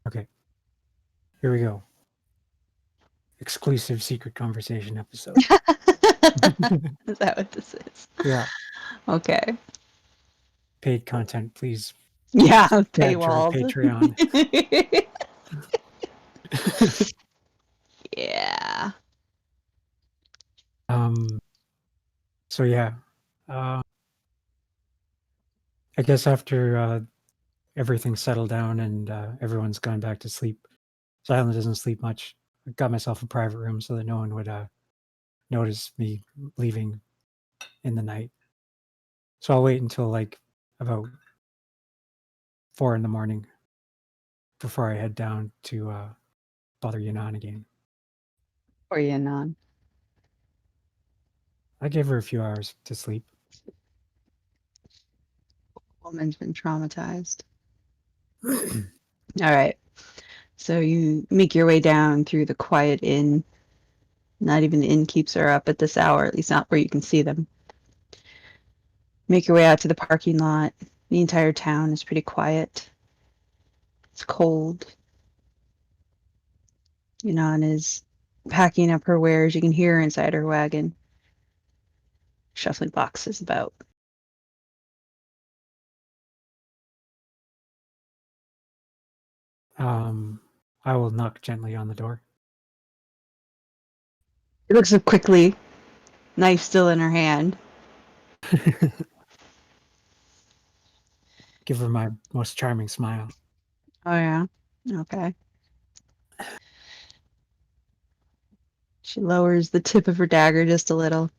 Okay, here we go. Exclusive secret conversation episode. Is that what this is? Yeah, Okay. paid content, please Yeah, subscribe to our paywalled. Patreon. Yeah. um, so yeah, uh, I guess after everything's settled down and everyone's gone back to sleep, Xylund doesn't sleep much. I got myself a private room so that no one would notice me leaving in the night. So I'll wait until like about 4 in the morning before I head down to bother Yanan again. Or Yanan. I gave her a few hours to sleep. Woman's been traumatized. All right. So you make your way down through the quiet inn. Not even the innkeeps are up at this hour, at least not where you can see them. Make your way out to the parking lot. The entire town is pretty quiet. It's cold. Yanan is packing up her wares. You can hear her inside her wagon, shuffling boxes about. I will knock gently on the door. She looks up quickly, knife still in her hand. Give her my most charming smile. Oh, yeah? Okay. She lowers the tip of her dagger just a little.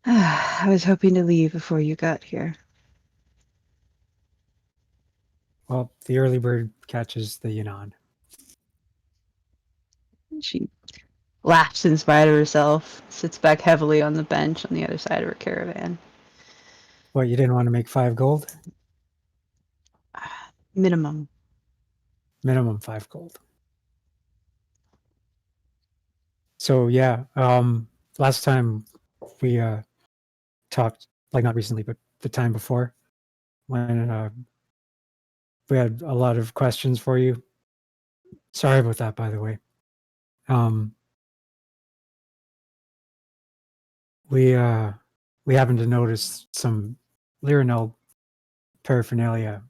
I was hoping to leave before you got here. Well, the early bird catches the Yanan. She laughs in spite of herself, sits back heavily on the bench on the other side of her caravan. What, you didn't want to make 5 gold? Minimum. Minimum 5 gold. So yeah, last time we talked, like not recently, but the time before, when we had a lot of questions for you. Sorry about that, by the way. Um, we we happened to notice some Lyrinel paraphernalia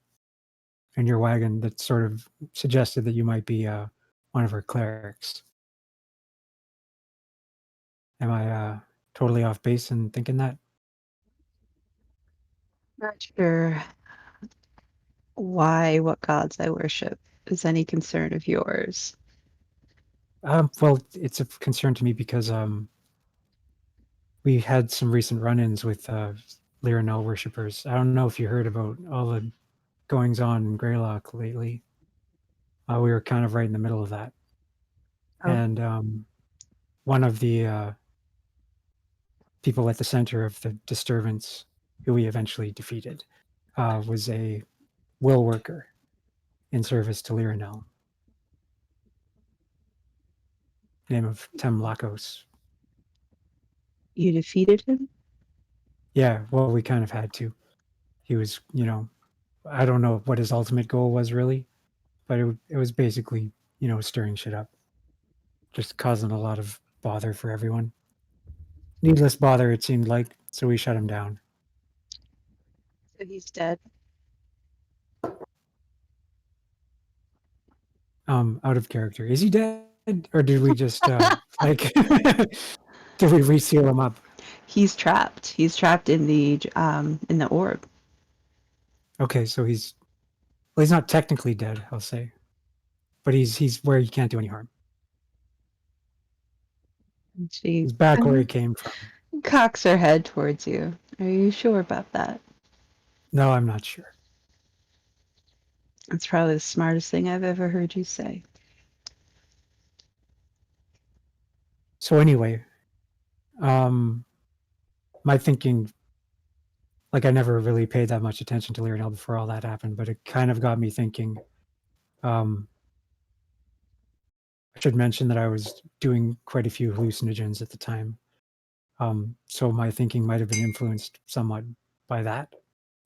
in your wagon that sort of suggested that you might be one of her clerics. Am I totally off base in thinking that? Not sure why what gods I worship is any concern of yours. Well, it's a concern to me because we had some recent run-ins with Lyrinel worshippers. I don't know if you heard about all the goings on in Greylock lately. We were kind of right in the middle of that, Oh, and one of the people at the center of the disturbance, who we eventually defeated, was a will worker in service to Lyrinel, name of Temlakos. you defeated him? Yeah, well, we kind of had to. He was, I don't know what his ultimate goal was really, but it was basically, stirring shit up, just causing a lot of bother for everyone. Needless bother, it seemed like, so we shut him down. So he's dead. Out of character. Is he dead, or did we just like did we reseal him up? He's trapped. He's trapped in the orb. Okay, so he's not technically dead, I'll say, but he's where he can't do any harm. She He's back where he kind came from. of cocks her head towards you. Are you sure about that? No, I'm not sure. That's probably the smartest thing I've ever heard you say. So anyway, um, my thinking, like I never really paid that much attention to Lyrinel before all that happened, but it kind of got me thinking. Um, I should mention that I was doing quite a few hallucinogens at the time. So my thinking might have been influenced somewhat by that,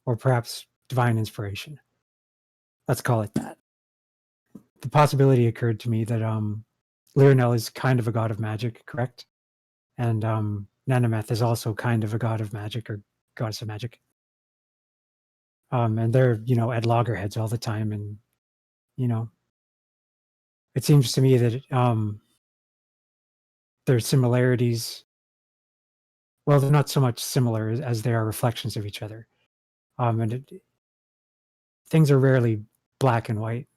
or perhaps divine inspiration. Let's call it that. the possibility occurred to me that Lyranel is kind of a god of magic, correct? And Nanameth is also kind of a god of magic or goddess of magic. And they're, at loggerheads all the time. And, it seems to me that there's similarities. Well, they're not so much similar as they are reflections of each other. And things are rarely black and white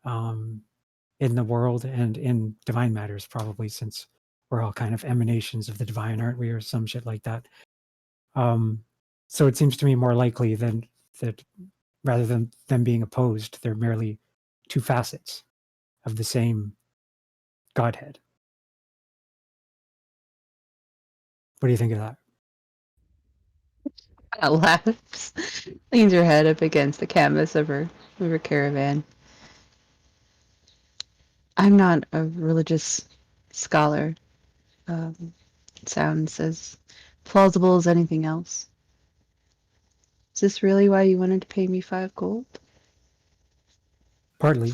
in the world and in divine matters, probably, since we're all kind of emanations of the divine, aren't we, or some shit like that. So it seems to me more likely than that rather than them being opposed, they're merely two facets of the same Godhead. What do you think of that? Laughs, leans her head up against the canvas of her caravan. I'm not a religious scholar. It sounds as plausible as anything else. Is this really why you wanted to pay me 5 gold? Partly.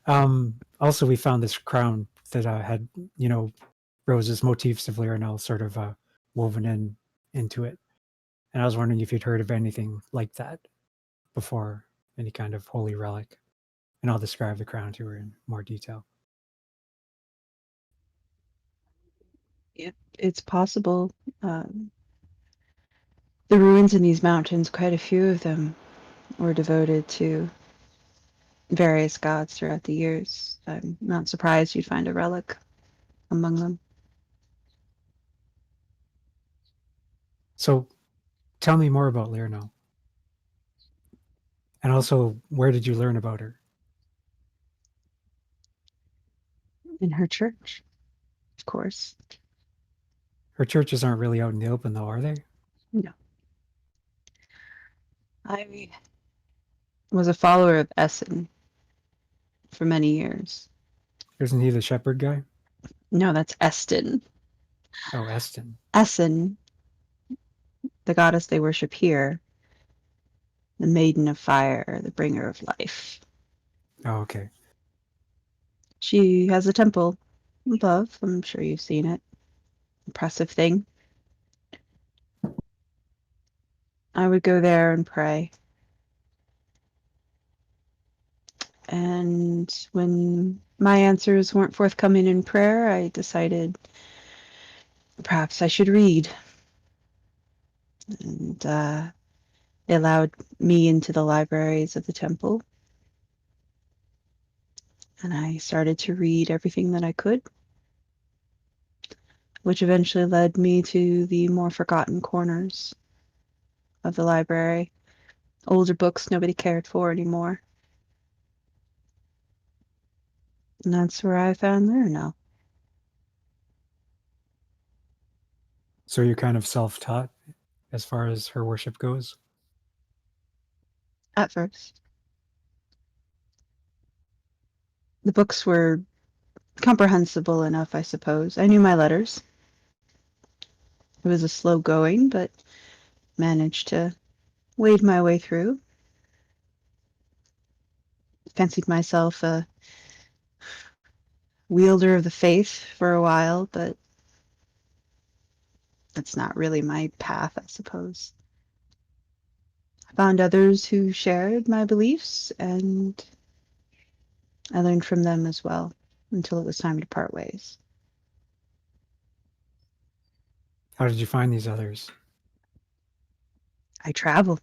Also, we found this crown that had, Rose's motifs of Lyranel sort of woven into it. And I was wondering if you'd heard of anything like that before, any kind of holy relic. And I'll describe the crown to her in more detail. Yep, it's possible. The ruins in these mountains, quite a few of them, were devoted to various gods throughout the years. I'm not surprised you'd find a relic among them. So tell me more about Lyranel. And also, where did you learn about her? In her church, of course. Her churches aren't really out in the open, though, are they? No. I was a follower of Essen for many years. Isn't he the shepherd guy? No, that's Eston. Oh, Eston. Essen, the goddess they worship here, the maiden of fire, the bringer of life. Oh, okay. She has a temple above. I'm sure you've seen it. Impressive thing. I would go there and pray. And when my answers weren't forthcoming in prayer, I decided perhaps I should read. And they allowed me into the libraries of the temple. And I started to read everything that I could, which eventually led me to the more forgotten corners of the library. Older books nobody cared for anymore. And that's where I found Lyranel. So you're kind of self-taught as far as her worship goes? At first. The books were comprehensible enough, I suppose. I knew my letters. It was a slow going, but managed to wade my way through. Fancied myself a wielder of the faith for a while, but that's not really my path, I suppose. I found others who shared my beliefs, and I learned from them as well until it was time to part ways. How did you find these others? I travel.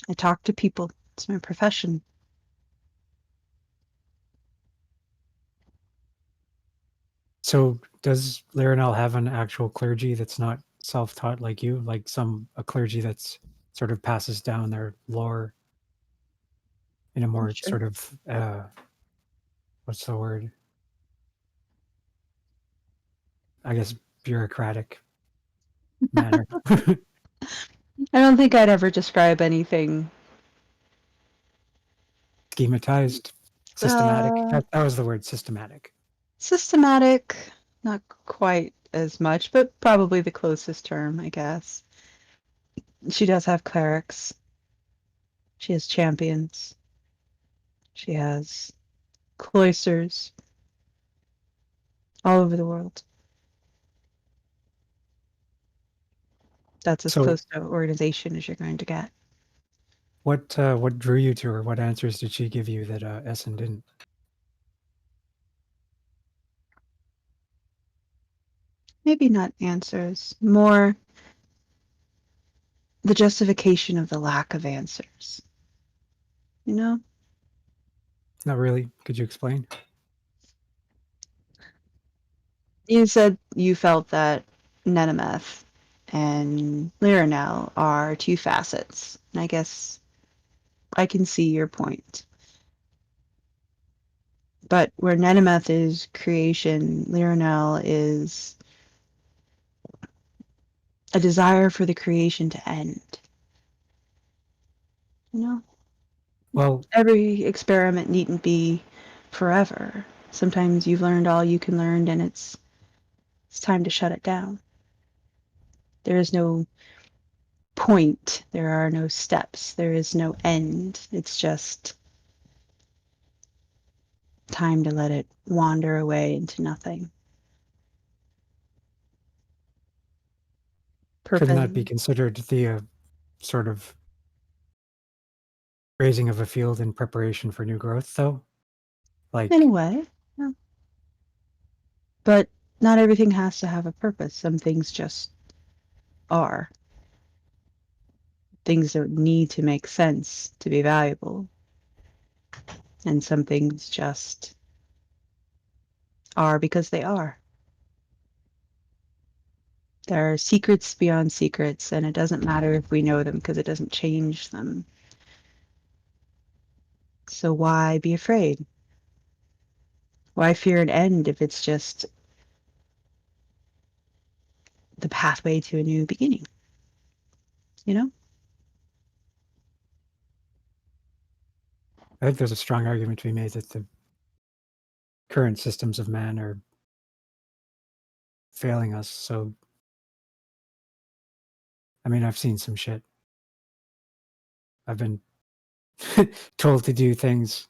I talk to people. It's my profession. So does Lyranel have an actual clergy that's not self-taught like you, like a clergy that's sort of passes down their lore in a more Sure. sort of what's the word? I guess bureaucratic manner. I don't think I'd ever describe anything Schematized, systematic. uh, That was the word, systematic. systematic. Not quite as much, but probably the closest term, I guess. She does have clerics. She has champions. She has cloisters all over the world. That's as So close to organization as you're going to get. what drew you to her? What answers did she give you that Essen didn't? Maybe not answers, more the justification of the lack of answers. You know? Not really. Could you explain? You said you felt that Nenemeth and Lyranel are two facets. And I guess I can see your point. But where Nenemeth is creation, Lyranel is a desire for the creation to end. You know? Well, Every experiment needn't be forever. Sometimes you've learned all you can learn and it's time to shut it down. There is no point. There are no steps. There is no end. It's just time to let it wander away into nothing. couldn't that be Purpose. considered the sort of raising of a field in preparation for new growth, though? In a Like, way. Yeah. But not everything has to have a purpose. Some things just are. Things don't need to make sense to be valuable. And some things just are because they are. There are secrets beyond secrets, and it doesn't matter if we know them because it doesn't change them. So why be afraid? Why fear an end if it's just the pathway to a new beginning? You know? I think there's a strong argument to be made that the current systems of man are failing us. So, I mean, I've seen some shit. I've been told to do things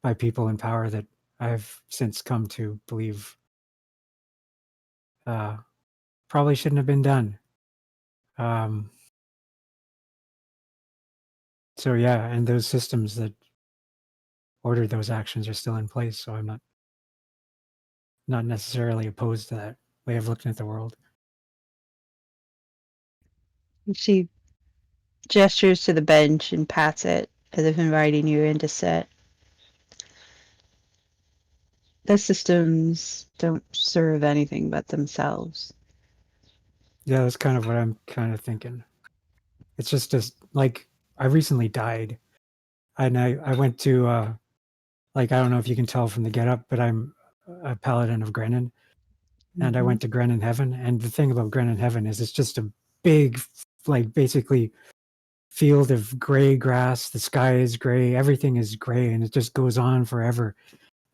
by people in power that I've since come to believe uh, probably shouldn't have been done. Um, so yeah, and those systems that ordered those actions are still in place. So I'm not necessarily opposed to that way of looking at the world. And she gestures to the bench and pats it as if inviting you in to sit. The systems don't serve anything but themselves. Yeah, that's kind of what I'm kind of thinking. It's just like I recently died, and I went to like I don't know if you can tell from the get up, but I'm a paladin of Grennan, and I Mm-hmm. went to Grennan Heaven. And the thing about Grennan Heaven is it's just a big, like basically field of gray grass. The sky is gray, everything is gray, and it just goes on forever.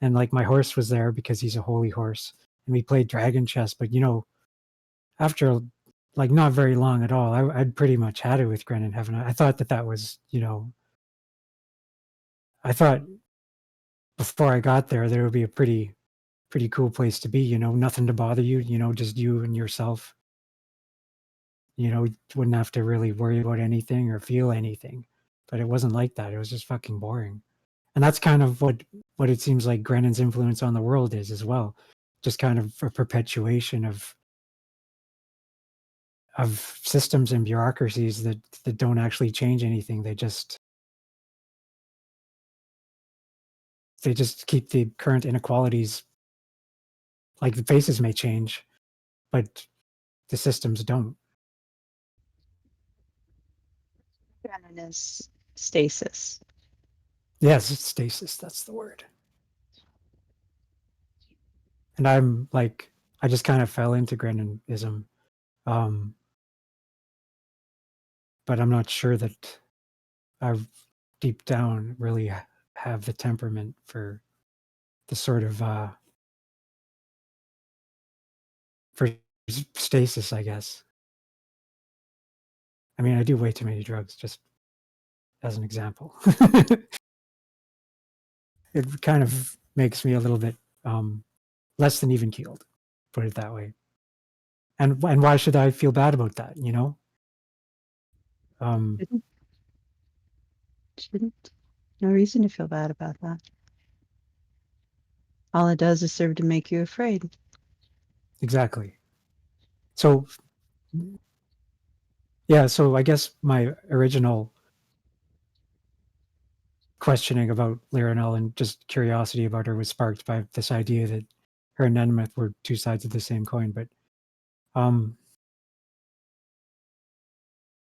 And like my horse was there because he's a holy horse, and we played dragon chess. But after like not very long at all, I'd pretty much had it with Grennan Heaven. I thought that was I thought before I got there, there would be a pretty cool place to be. Nothing to bother you. Just you and yourself. Wouldn't have to really worry about anything or feel anything. But it wasn't like that. It was just fucking boring. And that's kind of what it seems like Grennan's influence on the world is as well. Just kind of a perpetuation of systems and bureaucracies that don't actually change anything. They just keep the current inequalities. Like the faces may change, but the systems don't. Grennan is stasis. Yes, it's stasis. That's the word. And I'm like, I just kind of fell into Grennanism, um, but I'm not sure that I deep down really have the temperament for the sort of for stasis, I guess. I mean, I do way too many drugs, just as an example. it kind of makes me a little bit less than even keeled, put it that way. And why should I feel bad about that? You know, um, Shouldn't. Shouldn't. No reason to feel bad about that. All it does is serve to make you afraid. exactly. So yeah, so I guess my original questioning about Lyranel and just curiosity about her was sparked by this idea that her and Nenmith were two sides of the same coin. But um,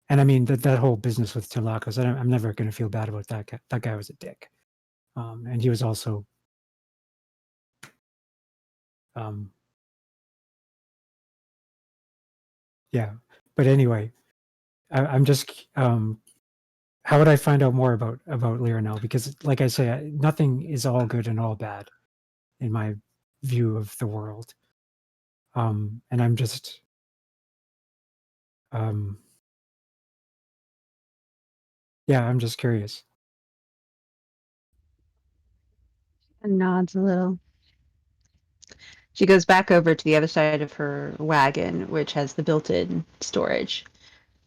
and I mean that whole business with Tilakos, I'm never going to feel bad about that guy. That guy was a dick, and he was also um, yeah. But anyway, I'm just how would I find out more about Lyranel? Because like I say, nothing is all good and all bad in my view of the world. And I'm just um, yeah, I'm just curious. And nods a little. She goes back over to the other side of her wagon, which has the built-in storage,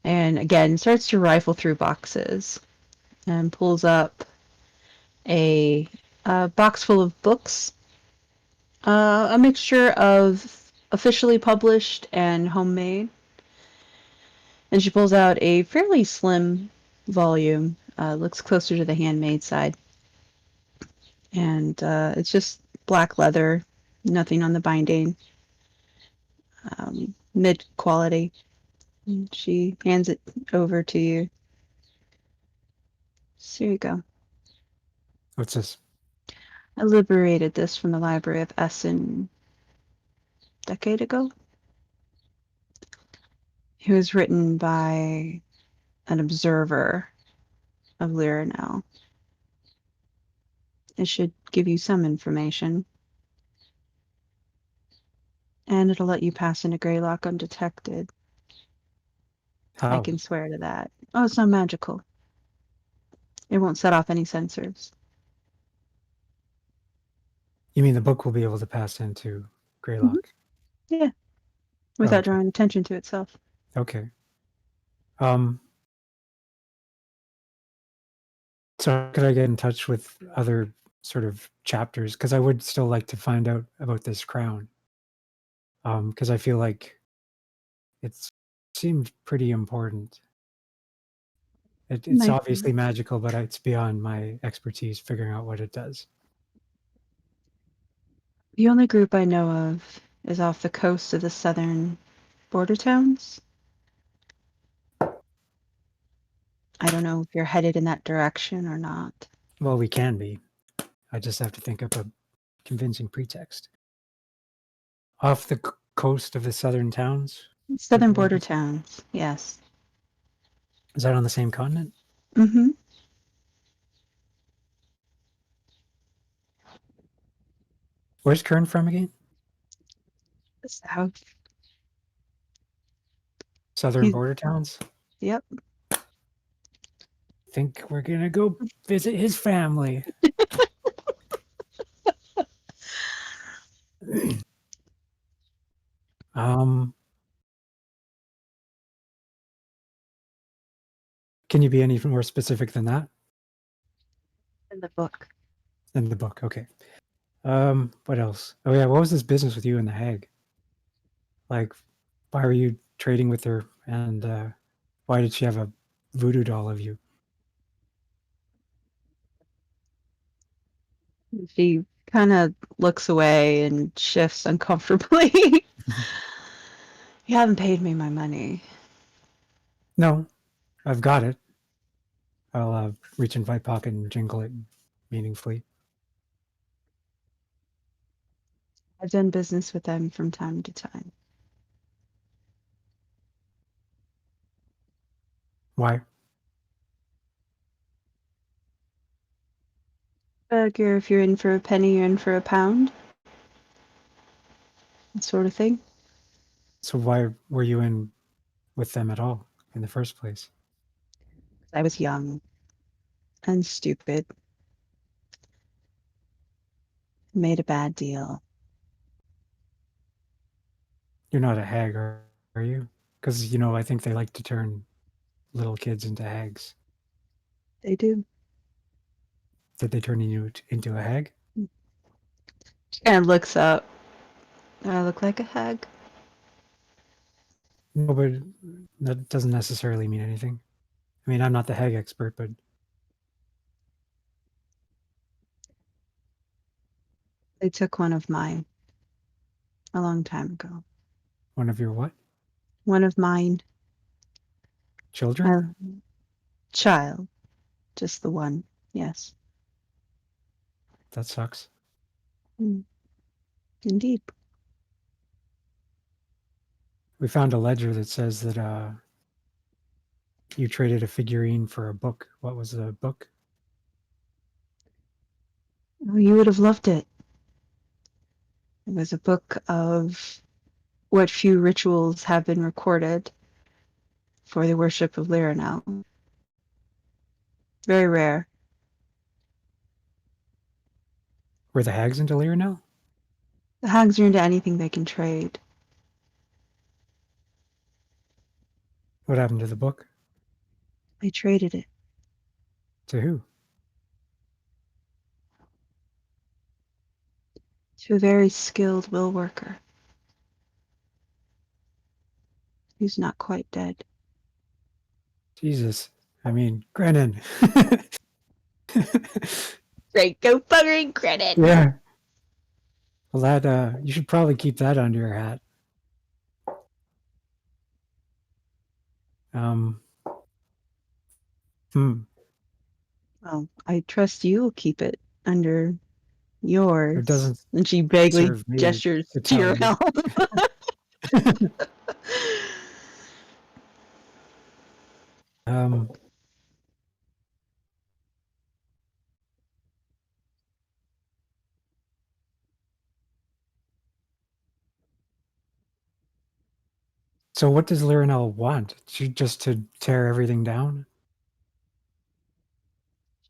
and again starts to rifle through boxes and pulls up a, box full of books, a mixture of officially published and homemade. And she pulls out a fairly slim volume, looks closer to the handmade side. And it's just black leather, nothing on the binding, mid quality. And she hands it over to you. So here you go. What's this? I liberated this from the Library of Essen a decade ago. It was written by an observer of Lyranel. It should give you some information. And it'll let you pass into Greylock undetected. I How? can swear to that. Oh, it's not magical. It won't set off any sensors. You mean the book will be able to pass into Hmm. Greylock? Yeah, Oh, without okay. drawing attention to itself. Okay. Um, so could I get in touch with other sort of chapters? Because I would still like to find out about this crown. Because I feel like it's seemed pretty important. It's Might be. obviously magical, but it's beyond my expertise figuring out what it does. The only group I know of is off the coast of the southern border towns. I don't know if you're headed in that direction or not. Well, we can be. I just have to think up a convincing pretext. Off the coast of the southern towns? Southern border towns, yes. Is that on the same continent? Mm-hmm. Where's Kern from again? South. Southern He's, border towns? yep. Think we're gonna go visit his family. um, can you be any more specific than that? In the book. In the book, okay. What else? Oh yeah, what was this business with you and the hag? Like, why were you trading with her, and why did she have a voodoo doll of you? She kind of looks away and shifts uncomfortably. You haven't paid me my money. No, I've got it. I'll reach in my pocket and jingle it meaningfully. I've done business with them from time to time. Why? Figure if you're in for a penny, you're in for a pound. That sort of thing. So why were you in with them at all in the first place? I was young and stupid. Made a bad deal. You're not a hag, are you? Because, I think they like to turn little kids into hags. They do. Did they turn you into a hag? She kind of looks up. Do I look like a hag? No, but that doesn't necessarily mean anything. I mean, I'm not the hag expert, but They took one of mine a long time ago. one of your what? One of mine. Children? A child. Just the one. Yes. That sucks. Mm, indeed. We found a ledger that says that you traded a figurine for a book. What was the book? Oh, you would have loved it. It was a book of what few rituals have been recorded for the worship of Lyranel. Very rare. Were the hags into Lyra now? The hags are into anything they can trade. What happened to the book? They traded it To who? to a very skilled will worker who's not quite dead. Jesus. I mean, Grennan. Great, go buggering credit. Yeah. Well, that you should probably keep that under your hat. Um. Hmm. Well, I trust you will keep it under It yours. doesn't And she vaguely serve me gestures to to tell your you. help. um. So, what does Lyranel want? Just to tear everything down?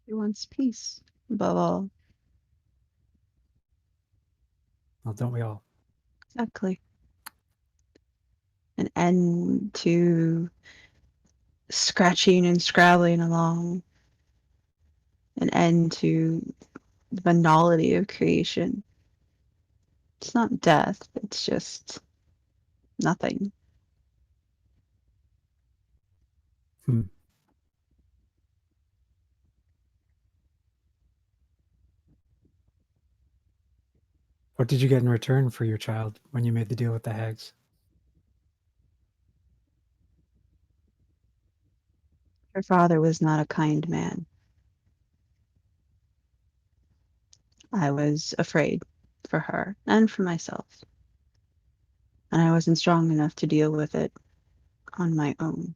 She wants peace, above all. Well, don't we all? Exactly. An end to scratching and scrabbling along. An end to the banality of creation. It's not death, it's just nothing. Hmm. What did you get in return for your child when you made the deal with the hags? Her father was not a kind man. I was afraid for her and for myself, and I wasn't strong enough to deal with it on my own.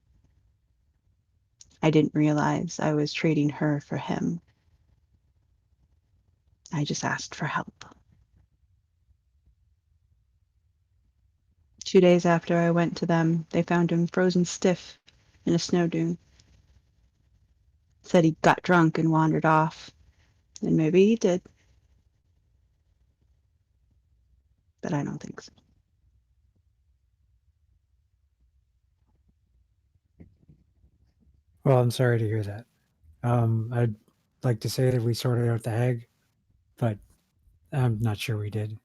I didn't realize I was trading her for him. I just asked for help. 2 days after I went to them, they found him frozen stiff in a snow dune. Said he got drunk and wandered off, and maybe he did, but I don't think so. Well, I'm sorry to hear that. I'd like to say that we sorted out the hag, but I'm not sure we did.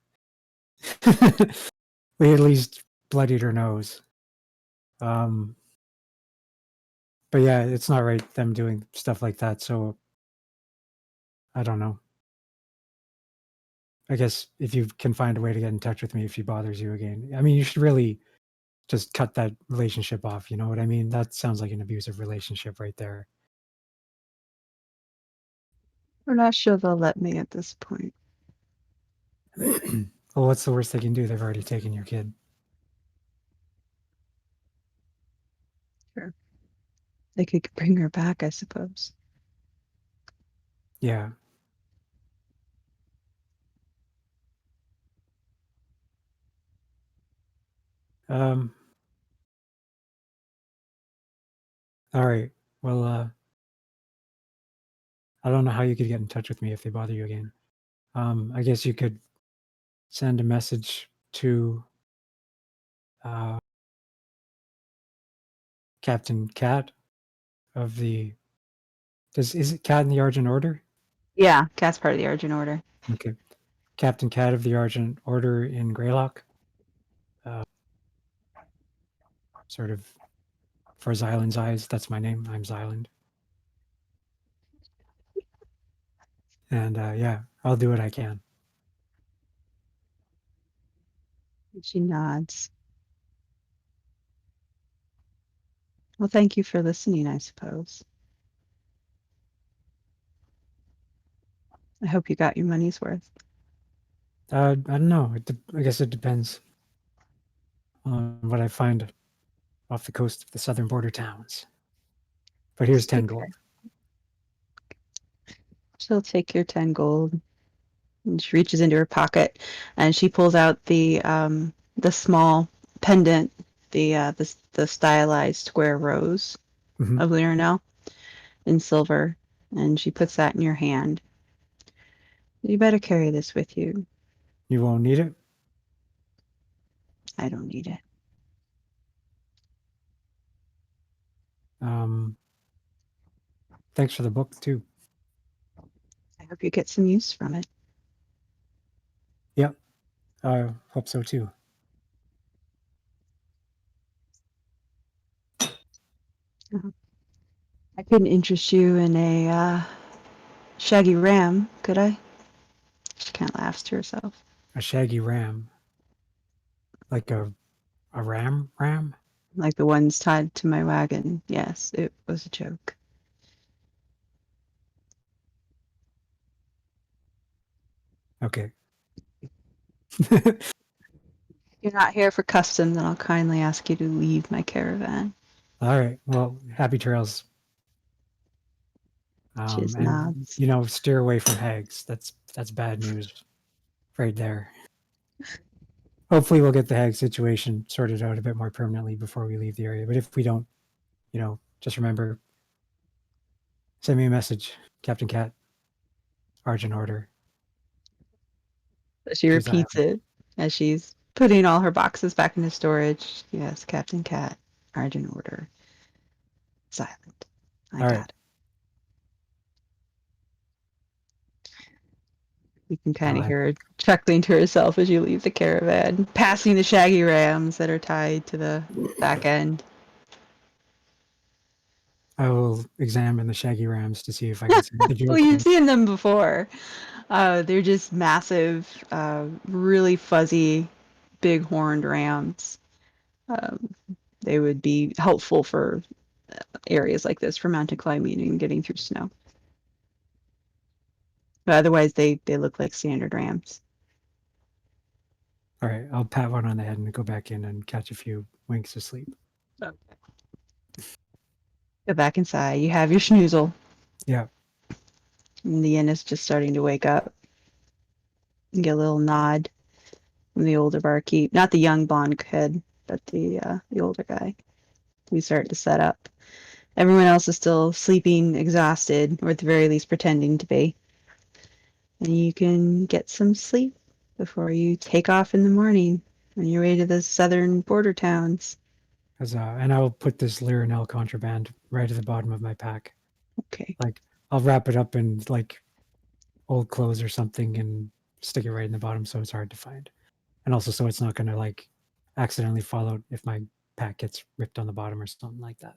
We at least bloodied her nose. Um, but yeah, it's not right them doing stuff like that. So I don't know. I guess if you can find a way to get in touch with me if she bothers you again. I mean, you should really just cut that relationship off. You know what I mean? That sounds like an abusive relationship right there. We're not sure they'll let me at this point. Well, what's the worst they can do? They've already taken your kid. Sure. They could bring her back, I suppose. Yeah. Um. All right. Well, I don't know how you could get in touch with me if they bother you again. I guess you could send a message to Captain Cat of the. Is it Cat in the Argent Order? Yeah, Cat's part of the Argent Order. Okay, Captain Cat of the Argent Order in Greylock. Sort of for Xylund's eyes. That's my name. I'm Xylund. And yeah, I'll do what I can. She nods. Well, thank you for listening, I suppose. I hope you got your money's worth. I don't know. I guess it depends on what I find off the coast of the southern border towns. But here's 10 gold. She'll take your 10 gold. And she reaches into her pocket and she pulls out the small pendant, the stylized square rose Mhm. of Lyrinel in silver, and she puts that in your hand. You better carry this with you. You won't need it. I don't need it. Thanks for the book too. I hope you get some use from it. Yep, I hope so too. I couldn't interest you in a shaggy ram, could I? She kind of laughs to herself. A shaggy ram, like a ram. Like the ones tied to my wagon. Yes, it was a joke. Okay. You're not here for custom, then I'll kindly ask you to leave my caravan. All right. Well, happy trails. She just And nods. steer away from hags. That's bad news, right there. Hopefully, we'll get the hag situation sorted out a bit more permanently before we leave the area. But if we don't, just remember, send me a message, Captain Cat, Argent Order. She Choose repeats Island. it as she's putting all her boxes back into storage. Yes, Captain Cat, Argent Order, Silent. I All got right. it. You can kind I'll of head. hear her chuckling to herself as you leave the caravan, passing the shaggy rams that are tied to the back end. I will examine the shaggy rams to see if I can see the Well, joke you've point. seen them before. They're just massive, really fuzzy, big horned rams. Um, they would be helpful for areas like this for mountain climbing and getting through snow. But otherwise, they look like standard rams. All right. I'll pat one on the head and go back in and catch a few winks of sleep. Go back inside. You have your schnoozle. Yeah. And the inn is just starting to wake up. You get a little nod from the older barkeep. Not the young blonde kid, but the older guy. We start to set up. Everyone else is still sleeping, exhausted, or at the very least pretending to be. And you can get some sleep before you take off in the morning on your way to the southern border towns. And I'll put this Lyrinel contraband right at the bottom of my pack. Okay. Like, I'll wrap it up in like old clothes or something and stick it right in the bottom so it's hard to find. And also so it's not going to like accidentally fall out if my pack gets ripped on the bottom or something like that.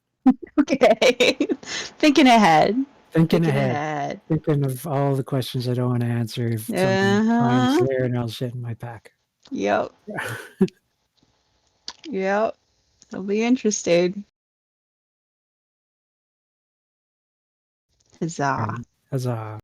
Okay. Thinking ahead. Thinking Thinking ahead, ahead. thinking of all the questions I don't want to answer if someone finds Uh-huh. Lyrinel shit in my pack. Yep. Yep. It'll be interesting. All Huzzah. right. Huzzah.